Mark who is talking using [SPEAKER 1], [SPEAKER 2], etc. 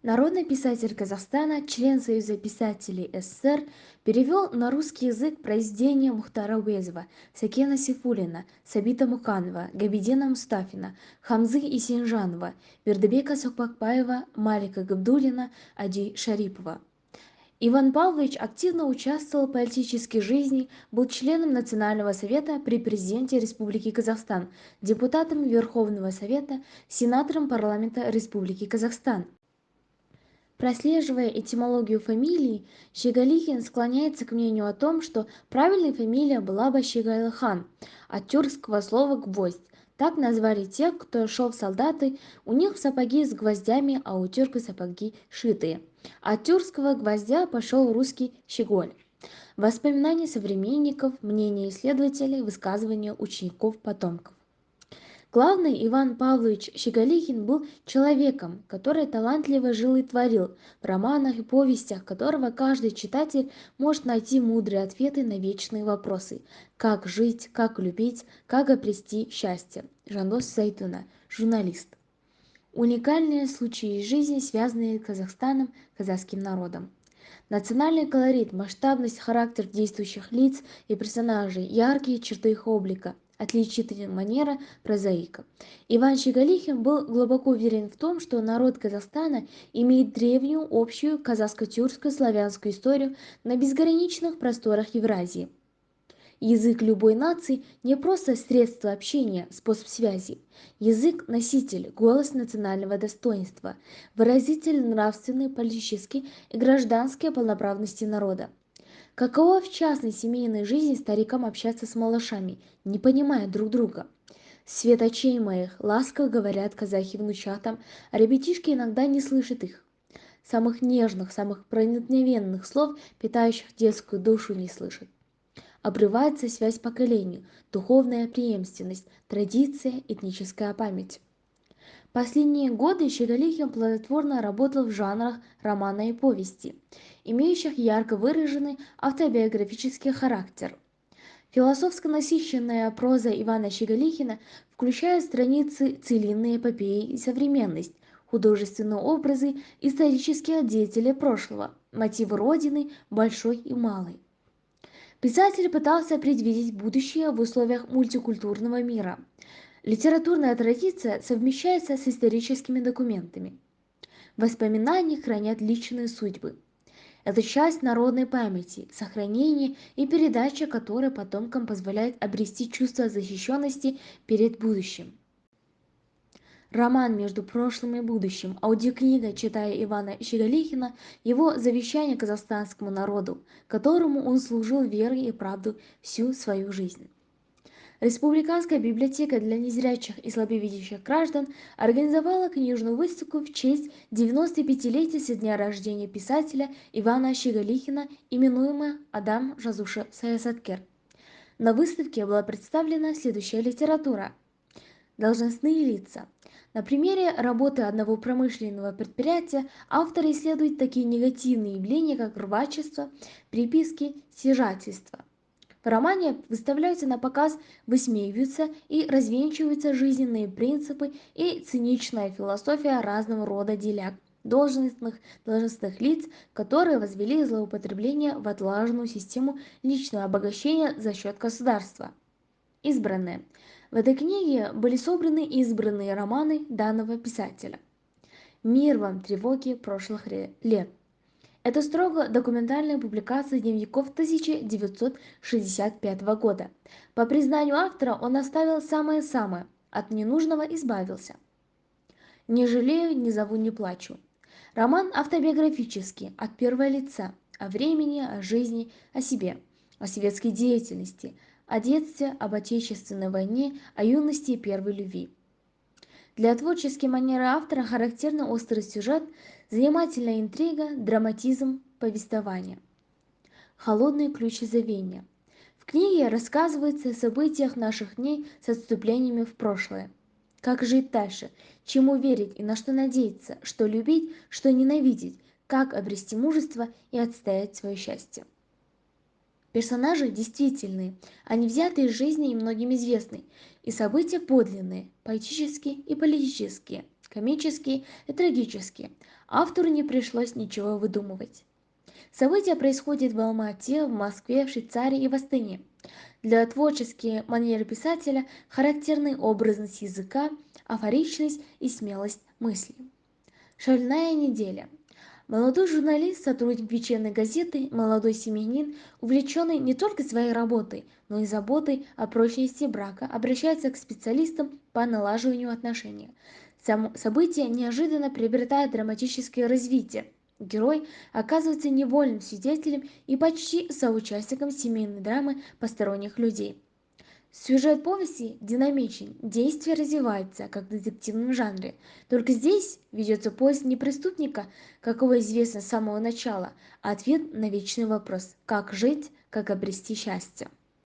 [SPEAKER 1] Народный писатель Казахстана, член Союза писателей СССР, перевел на русский язык произведения Мухтара Уезова, Сакена Сейфуллина, Сабита Муканова, Габидена Мустафина, Хамзы Исинжанова, Бердыбека Сокпакбаева, Малика Габдуллина, Ади Шарипова. Иван Павлович активно участвовал в политической жизни, был членом Национального совета при президенте Республики Казахстан, депутатом Верховного Совета, сенатором парламента Республики Казахстан. Прослеживая этимологию фамилии, Щеголихин склоняется к мнению о том, что правильной фамилия была бы Щегайлыхан, от тюркского слова «гвоздь». Так назвали тех, кто шел в солдаты, у них сапоги с гвоздями, а у тюрка сапоги шитые. От тюркского гвоздя пошел русский щеголь. Воспоминания современников, мнения исследователей, высказывания учеников-потомков. Главный Иван Павлович Щеголихин был человеком, который талантливо жил и творил, в романах и повестях которого каждый читатель может найти мудрые ответы на вечные вопросы: как жить, как любить, как обрести счастье. Жандос Зайтуна, журналист. Уникальные случаи из жизни, связанные с Казахстаном, казахским народом. Национальный колорит, масштабность, характер действующих лиц и персонажей, яркие черты их облика, отличительная манера прозаика. Иван Щеголихин был глубоко уверен в том, что народ Казахстана имеет древнюю, общую казахско-тюркско-славянскую историю на безграничных просторах Евразии. Язык любой нации не просто средство общения, способ связи. Язык – носитель, голос национального достоинства, выразитель нравственной, политической и гражданской полноправности народа. Каково в частной семейной жизни старикам общаться с малышами, не понимая друг друга? Свет очей моих, ласково говорят казахи внучатам, а ребятишки иногда не слышат их. Самых нежных, самых проникновенных слов, питающих детскую душу, не слышат. Обрывается связь поколений, духовная преемственность, традиция, этническая память. Последние годы Щеголихин плодотворно работал в жанрах романа и повести, имеющих ярко выраженный автобиографический характер. Философско насыщенная проза Ивана Щеголихина включает страницы целинной эпопеи и современность, художественные образы, исторические деятели прошлого, мотивы Родины, большой и малой. Писатель пытался предвидеть будущее в условиях мультикультурного мира. Литературная традиция совмещается с историческими документами. Воспоминания хранят личные судьбы. Это часть народной памяти, сохранение и передача которой потомкам позволяет обрести чувство защищенности перед будущим. Роман «Между прошлым и будущим», аудиокнига, читая Ивана Щеголихина, его завещание казахстанскому народу, которому он служил верой и правдой всю свою жизнь. Республиканская библиотека для незрячих и слабовидящих граждан организовала книжную выставку в честь 95-летия со дня рождения писателя Ивана Щеголихина, именуемая «Адам Жазушы Саясаткер». На выставке была представлена следующая литература: должностные лица. На примере работы одного промышленного предприятия автор исследует такие негативные явления, как рвачество, приписки, стяжательство. В романе выставляются на показ, высмеиваются и развенчиваются жизненные принципы и циничная философия разного рода деляг, должностных лиц, которые возвели злоупотребление в отлаженную систему личного обогащения за счет государства. Избранные. В этой книге были собраны избранные романы данного писателя. «Мир вам, тревоги прошлых лет». Это строго документальная публикация дневников 1965 года. По признанию автора, он оставил самое-самое, от ненужного избавился. «Не жалею, не зову, не плачу». Роман автобиографический, от первого лица, о времени, о жизни, о себе, о светской деятельности, о детстве, об отечественной войне, о юности и первой любви. Для творческой манеры автора характерен острый сюжет, занимательная интрига, драматизм повествования. Холодные ключи забвения. В книге рассказывается о событиях наших дней с отступлениями в прошлое. Как жить дальше, чему верить и на что надеяться, что любить, что ненавидеть, как обрести мужество и отстоять свое счастье. Персонажи действительные, они взяты из жизни и многим известны, и события подлинные, поэтические и политические. комические и трагические. Автору не пришлось ничего выдумывать. События происходят в Алма-Ате, в Москве, в Швейцарии и в Астане. Для творческой манеры писателя характерны образность языка, афоричность и смелость мысли. Шальная неделя. Молодой журналист, сотрудник вечерней газеты, молодой семьянин, увлеченный не только своей работой, но и заботой о прочности брака, обращается к специалистам по налаживанию отношений. Событие неожиданно приобретает драматическое развитие. Герой оказывается невольным свидетелем и почти соучастником семейной драмы посторонних людей. Сюжет повести динамичен, действие развивается, как в детективном жанре. Только здесь ведется поиск не преступника, какого известно с самого начала, а ответ на вечный вопрос – как жить, как обрести счастье.